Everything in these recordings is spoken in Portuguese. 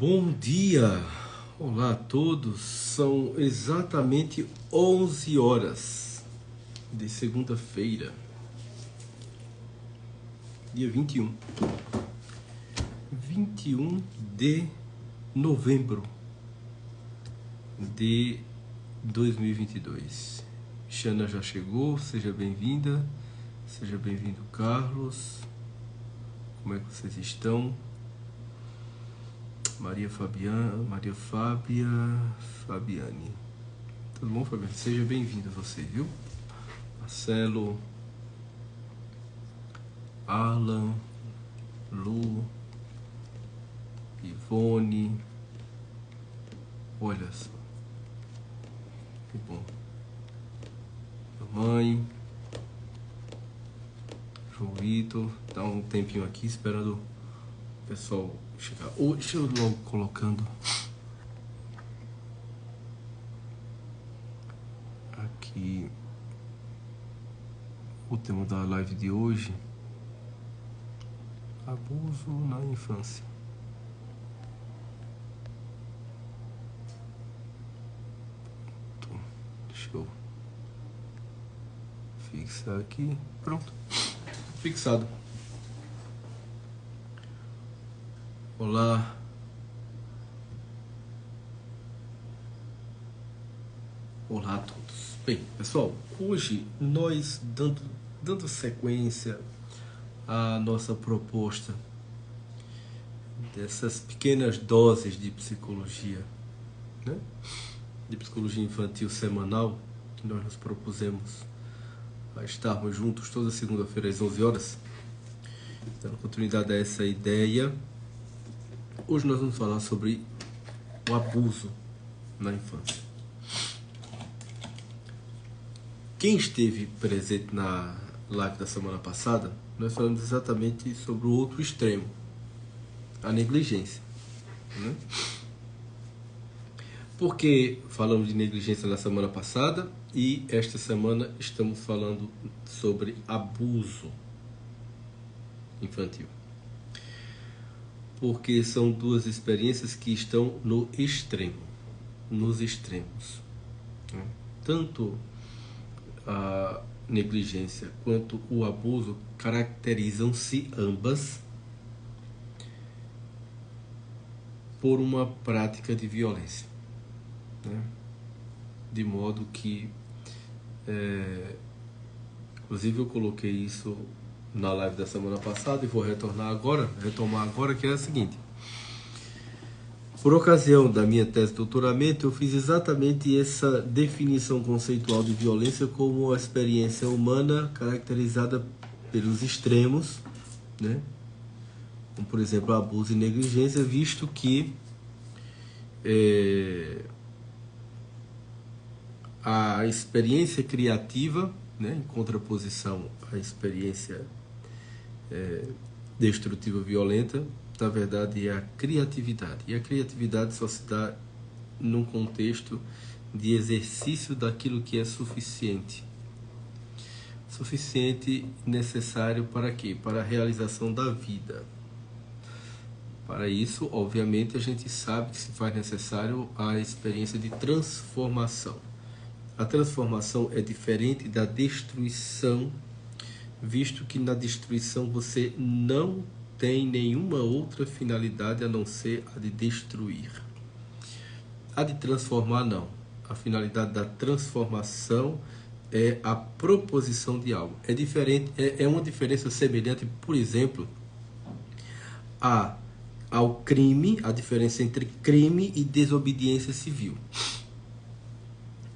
Bom dia! Olá a todos, são exatamente 11 horas de segunda-feira, dia 21 de novembro de 2022. Xana já chegou, seja bem-vinda, seja bem-vindo Carlos, como é que vocês estão? Maria Fabiane. Tudo bom, Fabiane? Seja bem-vindo você, viu? Marcelo, Alan, Lu, Ivone. Olha só. Que bom. Mamãe. João Vitor. Dá um tempinho aqui esperando o pessoal chegar. Deixa eu logo colocando aqui o tema da live de hoje: abuso na infância. Deixa eu fixar aqui. Pronto, fixado. Olá. Olá a todos. Bem, pessoal, hoje nós dando sequência à nossa proposta dessas pequenas doses de psicologia, né? De psicologia infantil semanal, que nós nos propusemos a estarmos juntos toda segunda-feira às 11 horas. Dando continuidade a essa ideia, hoje nós vamos falar sobre o abuso na infância. Quem esteve presente na live da semana passada, nós falamos exatamente sobre o outro extremo, a negligência, né? Por que falamos de negligência na semana passada e esta semana estamos falando sobre abuso infantil? Porque são duas experiências que estão no extremo, nos extremos, né? Tanto a negligência quanto o abuso caracterizam-se ambas por uma prática de violência, né? De modo que, inclusive eu coloquei isso na live da semana passada e vou retomar agora, que é a seguinte: por ocasião da minha tese de doutoramento, eu fiz exatamente essa definição conceitual de violência como a experiência humana caracterizada pelos extremos, né? Como, por exemplo, abuso e negligência, visto que a experiência criativa, né, em contraposição à experiência destrutiva violenta, na verdade é a criatividade. E a criatividade só se dá num contexto de exercício daquilo que é suficiente. Suficiente, necessário para quê? Para a realização da vida. Para isso, obviamente, a gente sabe que se faz necessário a experiência de transformação. A transformação é diferente da destruição, visto que na destruição você não tem nenhuma outra finalidade a não ser a de destruir. A de transformar, não. A finalidade da transformação é a proposição de algo. É diferente, é uma diferença semelhante, por exemplo, ao crime, a diferença entre crime e desobediência civil.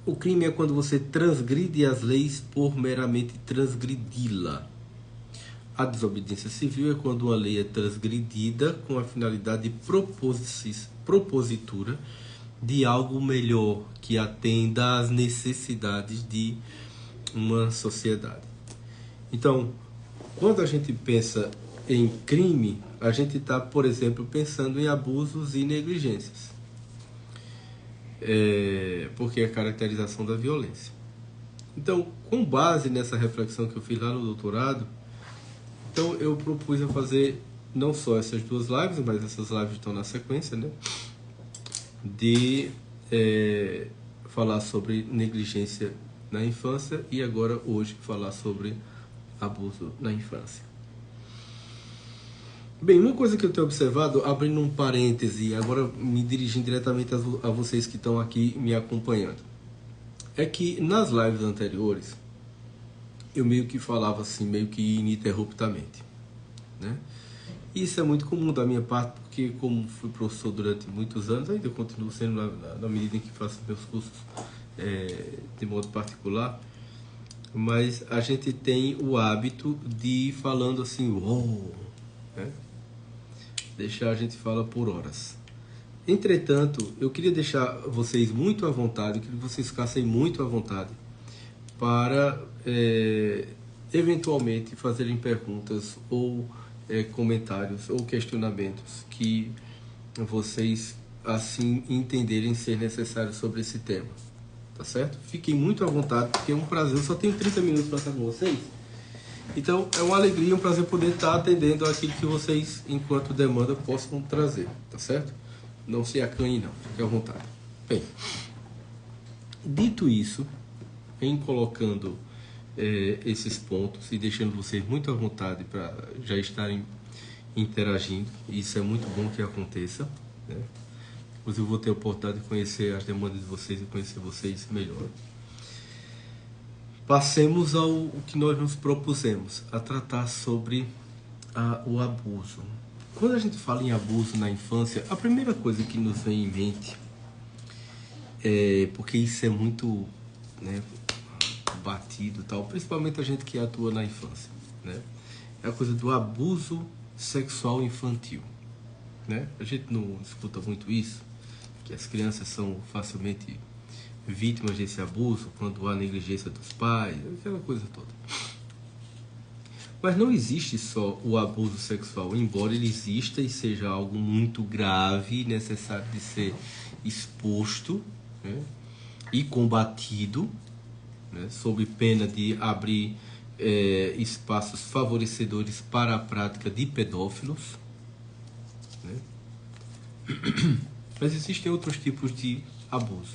O crime é quando você transgride as leis por meramente transgredi-la. A desobediência civil é quando uma lei é transgredida com a finalidade propositura de algo melhor que atenda às necessidades de uma sociedade. Então, quando a gente pensa em crime, a gente está, por exemplo, pensando em abusos e negligências. Porque é a caracterização da violência. Então, com base nessa reflexão que eu fiz lá no doutorado, então eu propus a fazer não só essas duas lives, mas essas lives estão na sequência, né? De falar sobre negligência na infância e agora hoje falar sobre abuso na infância. Bem, uma coisa que eu tenho observado, abrindo um parêntese, agora me dirigindo diretamente a vocês que estão aqui me acompanhando, é que nas lives anteriores eu meio que falava assim, meio que ininterruptamente, né? Isso é muito comum da minha parte, porque como fui professor durante muitos anos, ainda continuo sendo na medida em que faço meus cursos de modo particular, mas a gente tem o hábito de ir falando assim, uou, né? Deixar a gente fala por horas. Entretanto, eu queria deixar vocês muito à vontade, que vocês ficassem muito à vontade para eventualmente fazerem perguntas ou comentários ou questionamentos que vocês assim entenderem ser necessário sobre esse tema, tá certo? Fiquem muito à vontade, porque é um prazer. Eu só tenho 30 minutos para estar com vocês, então é uma alegria, um prazer poder estar atendendo aquilo que vocês, enquanto demanda, possam trazer, tá certo? Não se acanhe não, fique à vontade. Bem, dito isso, em colocando esses pontos e deixando vocês muito à vontade para já estarem interagindo, isso é muito bom que aconteça, né? Inclusive eu vou ter a oportunidade de conhecer as demandas de vocês e conhecer vocês melhor. Passemos ao que nós nos propusemos, a tratar sobre o abuso. Quando a gente fala em abuso na infância, a primeira coisa que nos vem em mente, porque isso é muito, né, batido, tal, principalmente a gente que atua na infância, né, é a coisa do abuso sexual infantil, né? A gente não escuta muito isso, que as crianças são facilmente vítimas desse abuso quando há negligência dos pais, aquela coisa toda. Mas não existe só o abuso sexual, embora ele exista e seja algo muito grave, necessário de ser exposto, né, e combatido, né, sob pena de abrir espaços favorecedores para a prática de pedófilos, né? Mas existem outros tipos de abuso.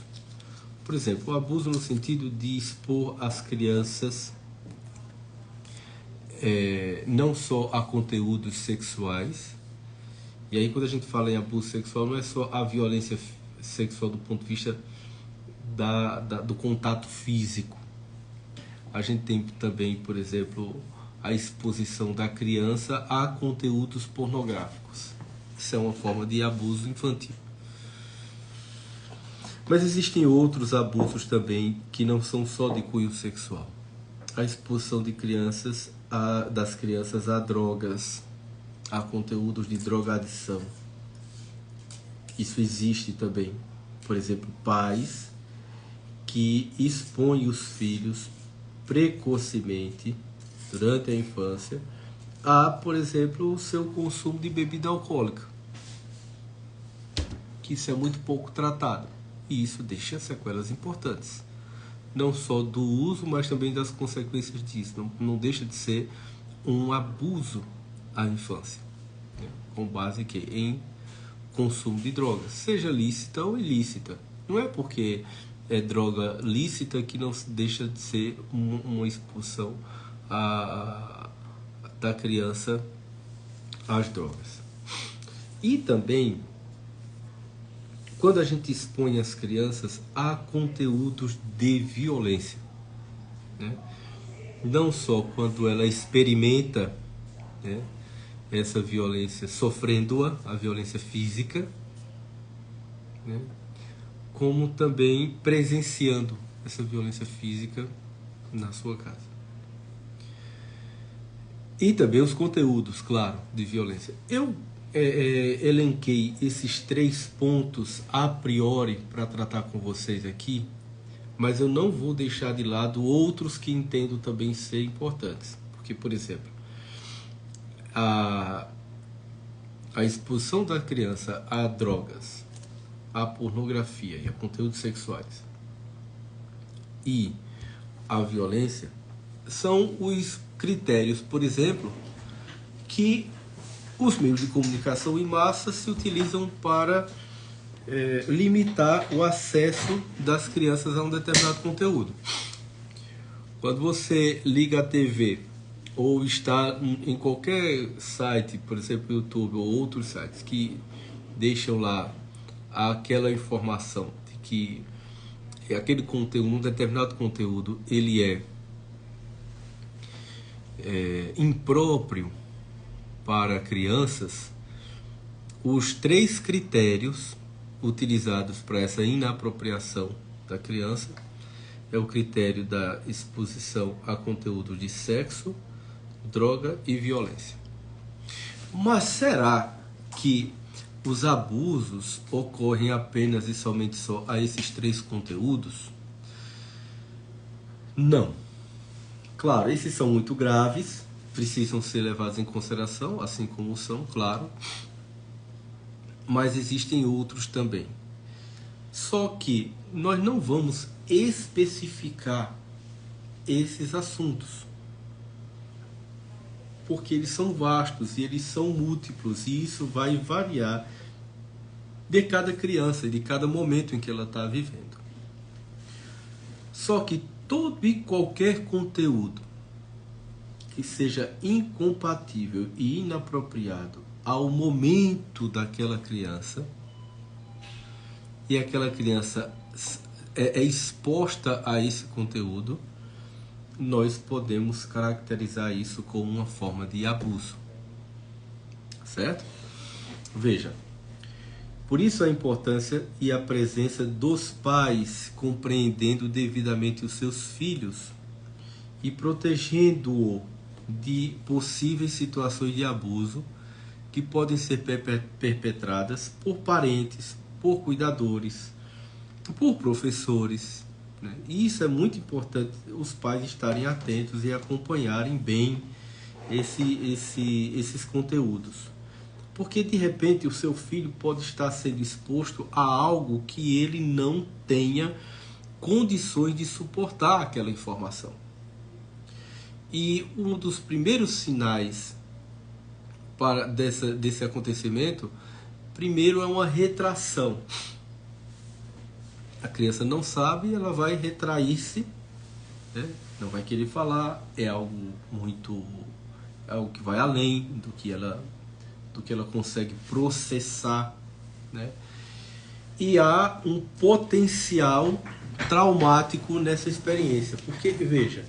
Por exemplo, o abuso no sentido de expor as crianças não só a conteúdos sexuais. E aí quando a gente fala em abuso sexual, não é só a violência sexual do ponto de vista do contato físico. A gente tem também, por exemplo, a exposição da criança a conteúdos pornográficos. Isso é uma forma de abuso infantil. Mas existem outros abusos também que não são só de cunho sexual. A exposição de das crianças a drogas, a conteúdos de drogadição. Isso existe também. Por exemplo, pais que expõem os filhos precocemente, durante a infância, a, por exemplo, o seu consumo de bebida alcoólica. Que isso é muito pouco tratado. E isso deixa sequelas importantes. Não só do uso, mas também das consequências disso. Não deixa de ser um abuso à infância, né? Com base em consumo de drogas, seja lícita ou ilícita. Não é porque é droga lícita que não deixa de ser uma expulsão da criança às drogas. E também, quando a gente expõe as crianças a conteúdos de violência, né? Não só quando ela experimenta, né, essa violência, sofrendo a violência física, né, como também presenciando essa violência física na sua casa. E também os conteúdos, claro, de violência. Eu elenquei esses 3 pontos a priori para tratar com vocês aqui, mas eu não vou deixar de lado outros que entendo também ser importantes. Porque, por exemplo, a exposição da criança a drogas, a pornografia e a conteúdos sexuais e a violência são os critérios, por exemplo, que Os meios de comunicação em massa se utilizam para limitar o acesso das crianças a um determinado conteúdo. Quando você liga a TV ou está em qualquer site, por exemplo, YouTube ou outros sites que deixam lá aquela informação de que aquele conteúdo, um determinado conteúdo, ele é impróprio para crianças, os 3 critérios utilizados para essa inapropriação da criança é o critério da exposição a conteúdo de sexo, droga e violência. Mas será que os abusos ocorrem apenas e somente só a esses 3 conteúdos? Não. Claro, esses são muito graves, precisam ser levados em consideração, assim como são, claro, mas existem outros também. Só que nós não vamos especificar esses assuntos, porque eles são vastos e eles são múltiplos, e isso vai variar de cada criança, de cada momento em que ela está vivendo. Só que todo e qualquer conteúdo que seja incompatível e inapropriado ao momento daquela criança, e aquela criança é exposta a esse conteúdo, nós podemos caracterizar isso como uma forma de abuso. Certo? Veja, por isso a importância e a presença dos pais compreendendo devidamente os seus filhos e protegendo-o de possíveis situações de abuso que podem ser perpetradas por parentes, por cuidadores, por professores, né? E isso é muito importante, os pais estarem atentos e acompanharem bem esses conteúdos. Porque de repente o seu filho pode estar sendo exposto a algo que ele não tenha condições de suportar aquela informação. E um dos primeiros sinais desse acontecimento, primeiro é uma retração. A criança não sabe, ela vai retrair-se, né? Não vai querer falar, é algo que vai além do que ela consegue processar, né? E há um potencial traumático nessa experiência, porque veja,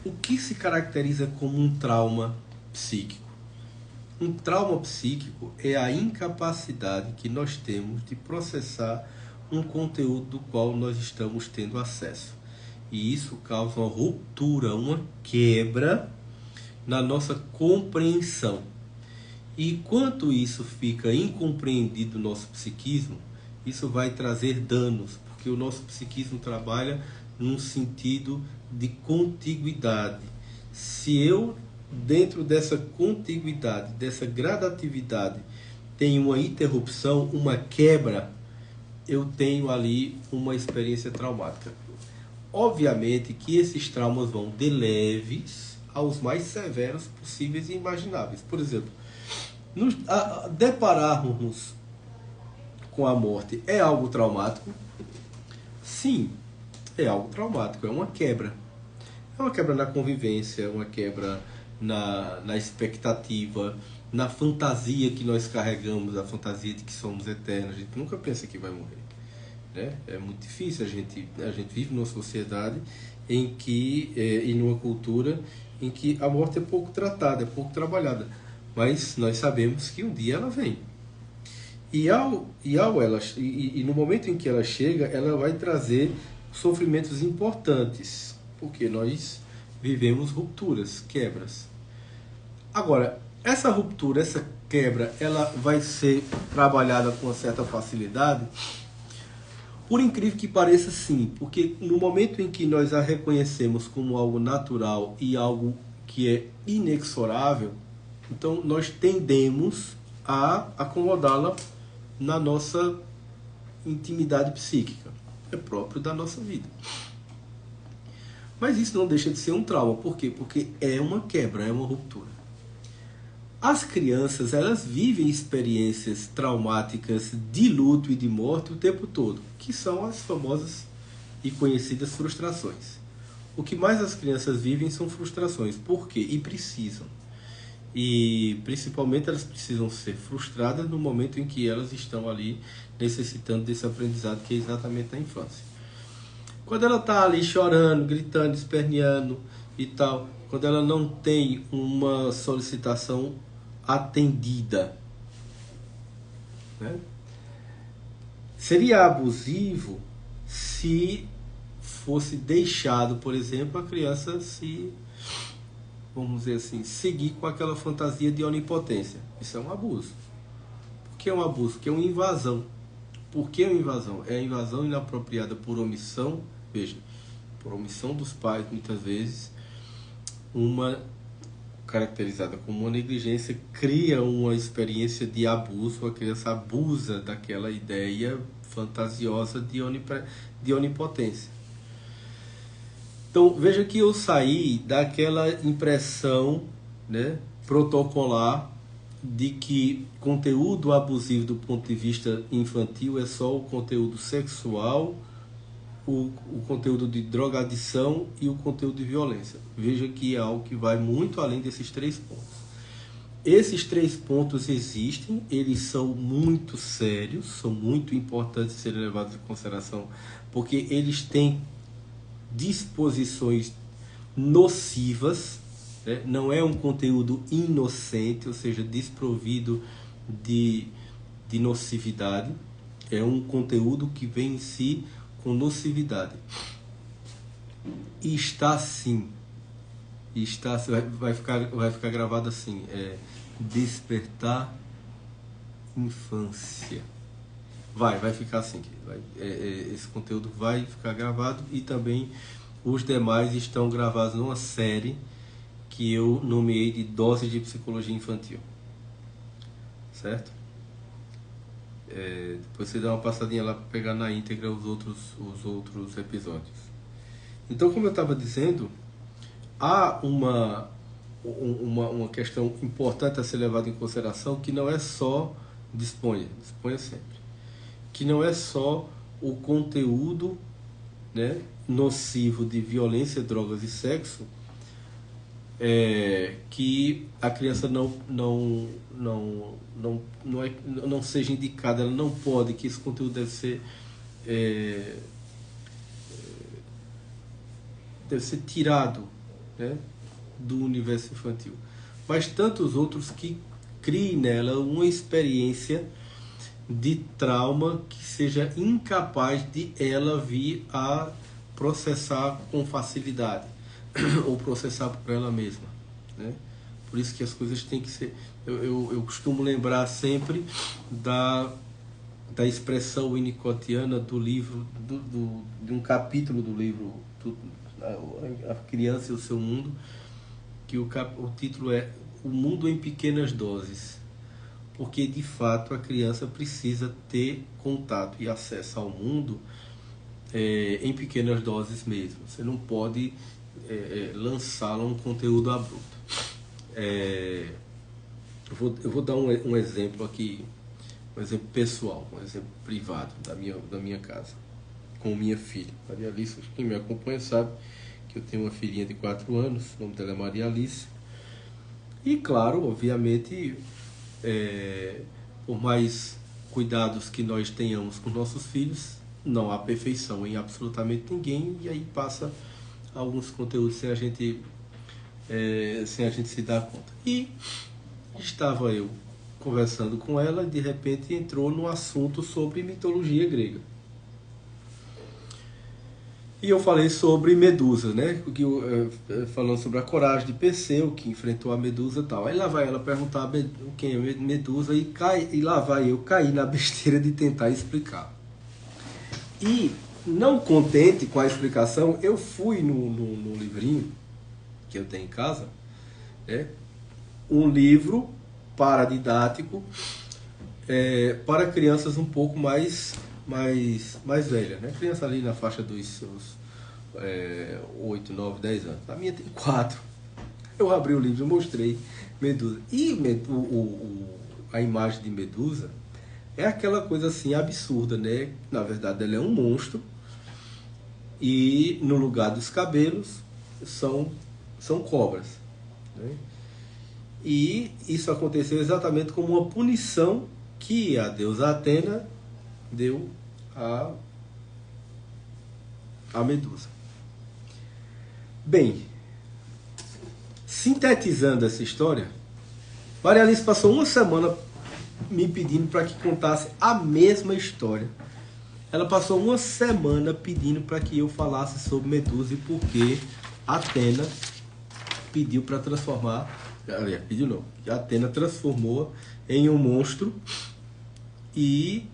o que se caracteriza como um trauma psíquico? Um trauma psíquico é a incapacidade que nós temos de processar um conteúdo do qual nós estamos tendo acesso. E isso causa uma ruptura, uma quebra na nossa compreensão. E enquanto isso fica incompreendido no nosso psiquismo, isso vai trazer danos, porque o nosso psiquismo trabalha num sentido de contiguidade. Se eu, dentro dessa contiguidade, dessa gradatividade, tenho uma interrupção, uma quebra, eu tenho ali uma experiência traumática. Obviamente que esses traumas vão de leves aos mais severos possíveis e imagináveis. Por exemplo, depararmos com a morte é algo traumático? Sim, é algo traumático, é uma quebra. É uma quebra na convivência, é uma quebra na expectativa, na fantasia que nós carregamos, a fantasia de que somos eternos. A gente nunca pensa que vai morrer, né? É muito difícil, a gente vive numa sociedade em que, e numa cultura em que a morte é pouco tratada, é pouco trabalhada, mas nós sabemos que um dia ela vem. E no momento em que ela chega, ela vai trazer sofrimentos importantes, porque nós vivemos rupturas, quebras. Agora, essa ruptura, essa quebra, ela vai ser trabalhada com uma certa facilidade? Por incrível que pareça, sim, porque no momento em que nós a reconhecemos como algo natural e algo que é inexorável, então nós tendemos a acomodá-la na nossa intimidade psíquica. É próprio da nossa vida. Mas isso não deixa de ser um trauma. Por quê? Porque é uma quebra, é uma ruptura. As crianças, elas vivem experiências traumáticas de luto e de morte o tempo todo, que são as famosas e conhecidas frustrações. O que mais as crianças vivem são frustrações. Por quê? E precisam. E principalmente elas precisam ser frustradas no momento em que elas estão ali necessitando desse aprendizado que é exatamente na infância. Quando ela está ali chorando, gritando, esperneando e tal, quando ela não tem uma solicitação atendida, né? Seria abusivo se fosse deixado, por exemplo, a criança se, vamos dizer assim, seguir com aquela fantasia de onipotência. Isso é um abuso. Por que é um abuso? Porque é uma invasão. Por que é uma invasão? É a invasão inapropriada por omissão, veja, por omissão dos pais, muitas vezes, uma caracterizada como uma negligência, cria uma experiência de abuso, a criança abusa daquela ideia fantasiosa de onipotência. Então, veja que eu saí daquela impressão, né, protocolar de que conteúdo abusivo do ponto de vista infantil é só o conteúdo sexual, o conteúdo de drogadição e o conteúdo de violência. Veja que é algo que vai muito além desses 3 pontos. Esses 3 pontos existem, eles são muito sérios, são muito importantes de serem levados em consideração, porque eles têm disposições nocivas, né? Não é um conteúdo inocente, ou seja, desprovido de nocividade, é um conteúdo que vem em si com nocividade. E está sim, vai ficar gravado assim, despertar infância. Vai ficar assim, esse conteúdo vai ficar gravado e também os demais estão gravados numa série que eu nomeei de Doses de Psicologia Infantil, certo? Depois você dá uma passadinha lá para pegar na íntegra os outros episódios. Então, como eu estava dizendo, há uma questão importante a ser levada em consideração, que não é só, disponha sempre, que não é só o conteúdo, né, nocivo de violência, drogas e sexo, que a criança não seja indicada, ela não pode, que esse conteúdo deve ser tirado, né, do universo infantil. Mas tantos outros que criem nela uma experiência de trauma que seja incapaz de ela vir a processar com facilidade ou processar por ela mesma, né? Por isso que as coisas têm que ser... Eu costumo lembrar sempre da expressão winnicottiana do livro, de um capítulo do livro A Criança e o Seu Mundo, que o título é O Mundo em Pequenas Doses. Porque, de fato, a criança precisa ter contato e acesso ao mundo em pequenas doses mesmo. Você não pode lançá-la um conteúdo abrupto. Eu vou dar um exemplo aqui, um exemplo pessoal, um exemplo privado da minha casa, com minha filha. Maria Alice, quem me acompanha sabe que eu tenho uma filhinha de 4 anos, o nome dela é Maria Alice. E, claro, obviamente... por mais cuidados que nós tenhamos com nossos filhos, não há perfeição em absolutamente ninguém, e aí passa alguns conteúdos sem a gente se dar conta. E estava eu conversando com ela, e de repente entrou no assunto sobre mitologia grega. E eu falei sobre Medusa, né? Falando sobre a coragem de Perseu, que enfrentou a Medusa e tal. Aí lá vai ela perguntar quem é Medusa, e lá vai eu cair na besteira de tentar explicar. E, não contente com a explicação, eu fui no livrinho que eu tenho em casa, né? Um livro paradidático para crianças um pouco mais velha, né? Criança ali na faixa dos seus 8, 9, 10 anos. A minha tem 4. Eu abri o livro e mostrei Medusa. E a imagem de Medusa é aquela coisa assim absurda, né? Na verdade, ela é um monstro e no lugar dos cabelos são cobras, né? E isso aconteceu exatamente como uma punição que a deusa Atena deu a Medusa. Bem, sintetizando essa história, Maria Alice passou uma semana me pedindo para que contasse a mesma história. Ela passou uma semana pedindo para que eu falasse sobre Medusa e por que Atena pediu para transformar. Aliás, pediu não. Atena transformou em um monstro e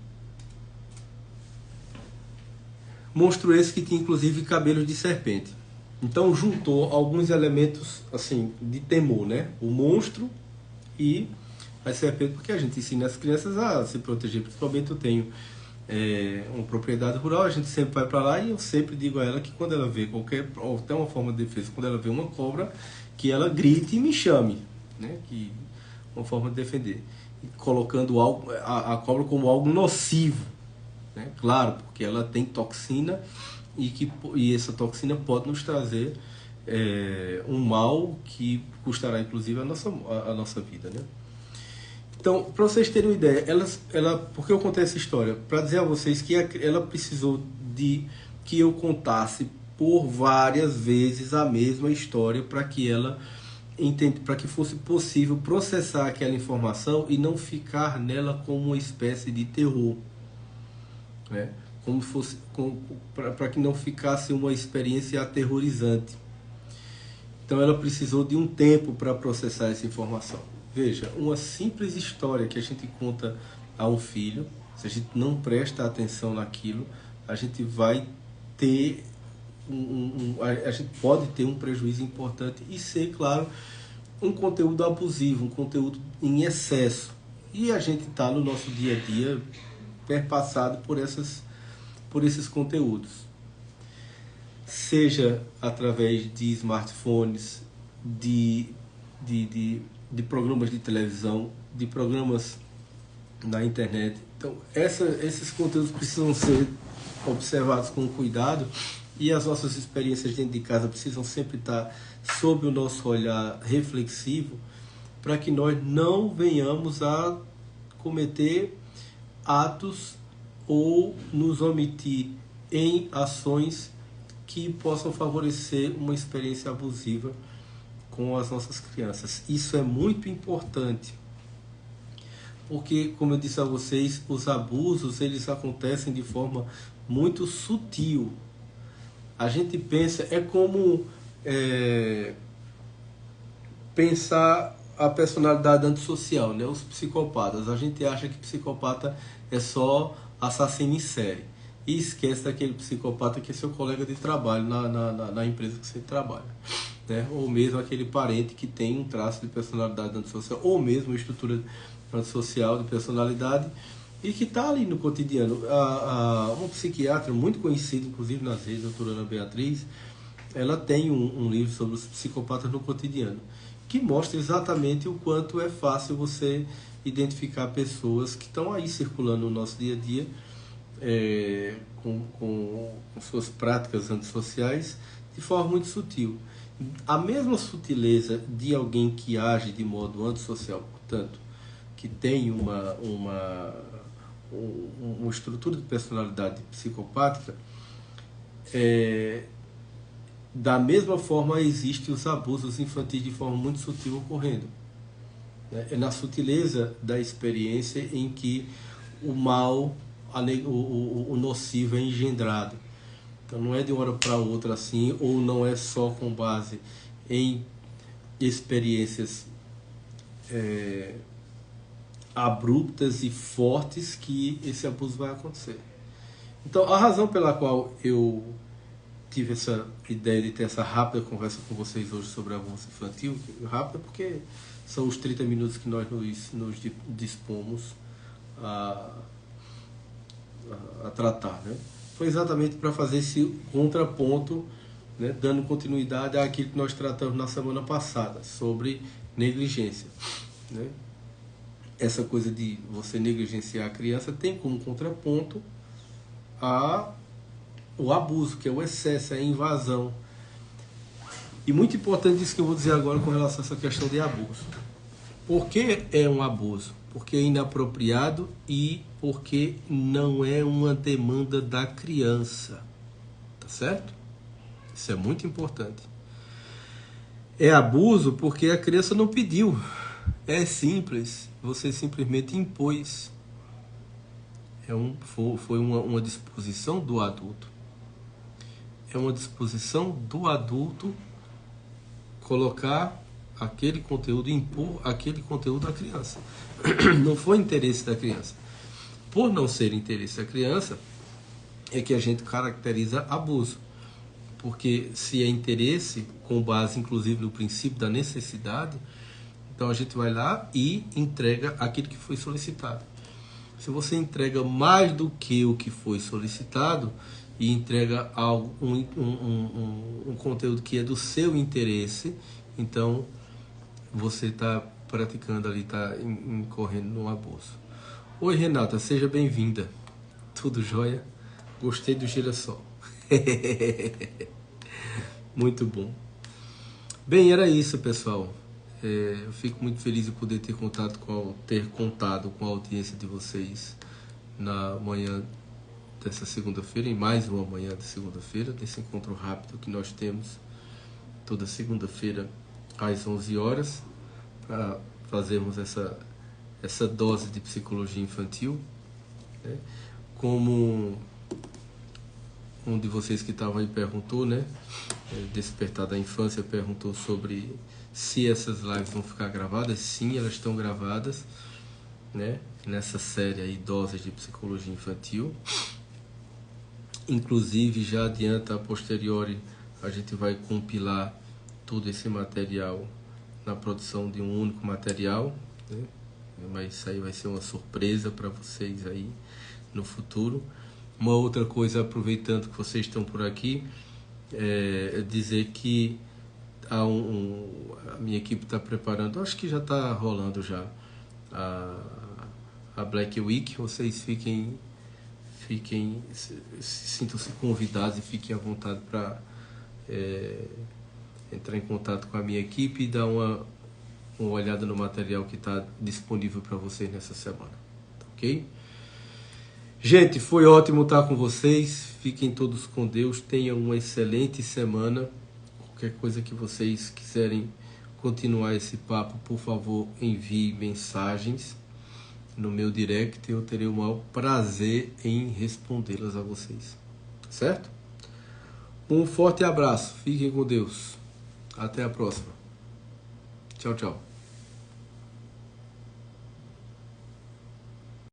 monstro esse que tinha inclusive cabelos de serpente. Então juntou alguns elementos assim de temor, né? O monstro e as serpentes, porque a gente ensina as crianças a se proteger. Principalmente eu tenho uma propriedade rural, a gente sempre vai para lá e eu sempre digo a ela que quando ela vê qualquer, ou até uma forma de defesa, quando ela vê uma cobra, que ela grite e me chame, né? Que uma forma de defender, e colocando a cobra como algo nocivo, né? Claro, porque ela tem toxina e essa toxina pode nos trazer um mal que custará inclusive a nossa vida, né? Então, para vocês terem uma ideia, por que eu contei essa história? Para dizer a vocês que ela precisou de que eu contasse por várias vezes a mesma história para que ela para que fosse possível processar aquela informação e não ficar nela como uma espécie de terror, né? Como fosse para que não ficasse uma experiência aterrorizante. Então ela precisou de um tempo para processar essa informação. Veja, uma simples história que a gente conta a um filho, se a gente não presta atenção naquilo, a gente vai ter a gente pode ter um prejuízo importante e ser, claro, um conteúdo abusivo, um conteúdo em excesso. E a gente está no nosso dia a dia perpassado por esses conteúdos. Seja através de smartphones, de programas de televisão, de programas na internet. Então, esses conteúdos precisam ser observados com cuidado e as nossas experiências dentro de casa precisam sempre estar sob o nosso olhar reflexivo para que nós não venhamos a cometer atos ou nos omitir em ações que possam favorecer uma experiência abusiva com as nossas crianças. Isso é muito importante, porque, como eu disse a vocês, os abusos eles acontecem de forma muito sutil. A gente pensa, é como pensar a personalidade antissocial, né? Os psicopatas. A gente acha que psicopata é só assassino em série e esquece daquele psicopata que é seu colega de trabalho na empresa que você trabalha, né? Ou mesmo aquele parente que tem um traço de personalidade antissocial, ou mesmo uma estrutura antissocial de personalidade e que está ali no cotidiano. Uma psiquiatra muito conhecida, inclusive nas redes, a doutora Ana Beatriz, ela tem um livro sobre os psicopatas no cotidiano, que mostra exatamente o quanto é fácil você identificar pessoas que estão aí circulando no nosso dia a dia, com suas práticas antissociais de forma muito sutil. A mesma sutileza de alguém que age de modo antissocial, portanto, que tem uma estrutura de personalidade psicopática, da mesma forma existem os abusos infantis de forma muito sutil ocorrendo. É na sutileza da experiência em que o mal, o nocivo é engendrado. Então não é de uma hora para outra assim, ou não é só com base em experiências abruptas e fortes que esse abuso vai acontecer. Então a razão pela qual eu tive essa ideia de ter essa rápida conversa com vocês hoje sobre abuso infantil, rápida porque são os 30 minutos que nós nos dispomos a tratar, né? Foi exatamente para fazer esse contraponto né, dando continuidade àquilo que nós tratamos na semana passada, sobre negligência. Né? Essa coisa de você negligenciar a criança tem como contraponto o abuso, que é o excesso, é a invasão. E muito importante isso que eu vou dizer agora com relação a essa questão de abuso. Por que é um abuso? Porque é inapropriado e porque não é uma demanda da criança. Tá certo? Isso é muito importante. É abuso porque a criança não pediu. É simples. Você simplesmente impôs. Foi uma disposição do adulto. É uma disposição do adulto colocar aquele conteúdo, impor aquele conteúdo à criança. Não foi interesse da criança. Por não ser interesse da criança, é que a gente caracteriza abuso. Porque se é interesse, com base inclusive no princípio da necessidade, então a gente vai lá e entrega aquilo que foi solicitado. Se você entrega mais do que o que foi solicitado e entrega algo, um conteúdo que é do seu interesse, então você está praticando ali, está incorrendo no abuso. Oi, Renata, seja bem-vinda. Tudo jóia? Gostei do girassol. Muito bom. Bem, era isso, pessoal. Eu fico muito feliz de poder ter contado com a audiência de vocês na manhã dessa segunda-feira, em mais uma manhã de segunda-feira, desse encontro rápido que nós temos toda segunda-feira às 11 horas, para fazermos essa dose de psicologia infantil. Né? Como um de vocês que estava aí perguntou, né? Despertar da Infância, perguntou sobre se essas lives vão ficar gravadas. Sim, elas estão gravadas, né? Nessa série aí, Doses de Psicologia Infantil. Inclusive, já adianta, a posteriori, a gente vai compilar todo esse material na produção de um único material, né? Mas isso aí vai ser uma surpresa para vocês aí no futuro. Uma outra coisa, aproveitando que vocês estão por aqui, é dizer que a minha equipe está preparando, acho que já está rolando já, a Black Week. Vocês sintam-se convidados e fiquem à vontade para entrar em contato com a minha equipe e dar uma olhada no material que está disponível para vocês nessa semana, ok? Gente, foi ótimo estar com vocês. Fiquem todos com Deus. Tenham uma excelente semana. Qualquer coisa que vocês quiserem continuar esse papo, por favor, envie mensagens no meu direct. Eu terei o maior prazer em respondê-las a vocês. Certo? Um forte abraço. Fiquem com Deus. Até a próxima. Tchau, tchau.